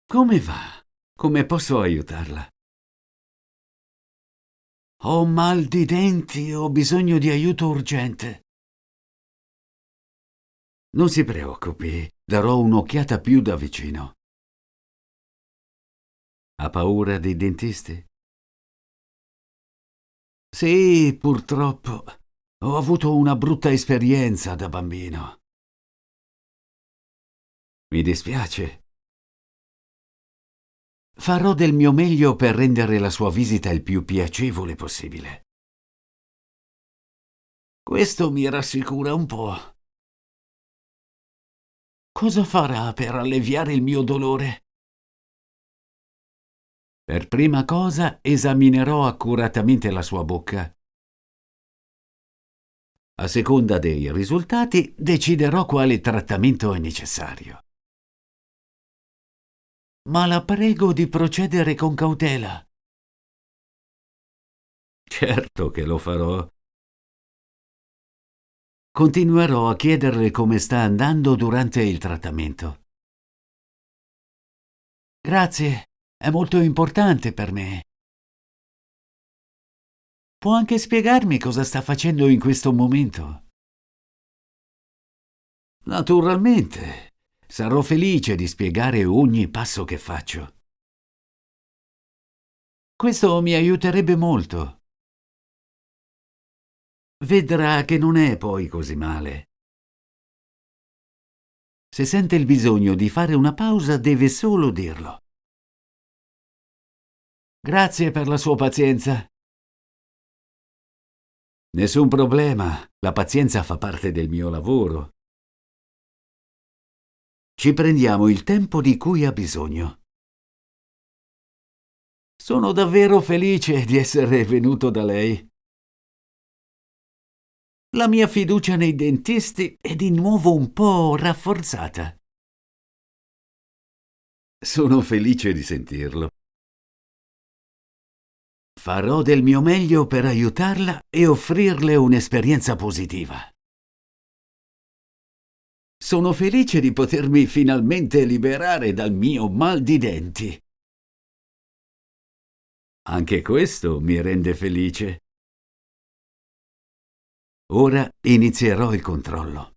Come va? Come posso aiutarla? Ho mal di denti e ho bisogno di aiuto urgente. Non si preoccupi, darò un'occhiata più da vicino. Ha paura dei dentisti? Sì, purtroppo. Ho avuto una brutta esperienza da bambino. Mi dispiace. Farò del mio meglio per rendere la sua visita il più piacevole possibile. Questo mi rassicura un po'. Cosa farà per alleviare il mio dolore? Per prima cosa esaminerò accuratamente la sua bocca. A seconda dei risultati deciderò quale trattamento è necessario. Ma la prego di procedere con cautela. Certo che lo farò. Continuerò a chiederle come sta andando durante il trattamento. Grazie, è molto importante per me. Può anche spiegarmi cosa sta facendo in questo momento? Naturalmente. Sarò felice di spiegare ogni passo che faccio. Questo mi aiuterebbe molto. Vedrà che non è poi così male. Se sente il bisogno di fare una pausa, deve solo dirlo. Grazie per la sua pazienza. Nessun problema, la pazienza fa parte del mio lavoro. Ci prendiamo il tempo di cui ha bisogno. Sono davvero felice di essere venuto da lei. La mia fiducia nei dentisti è di nuovo un po' rafforzata. Sono felice di sentirlo. Farò del mio meglio per aiutarla e offrirle un'esperienza positiva. Sono felice di potermi finalmente liberare dal mio mal di denti. Anche questo mi rende felice. Ora inizierò il controllo.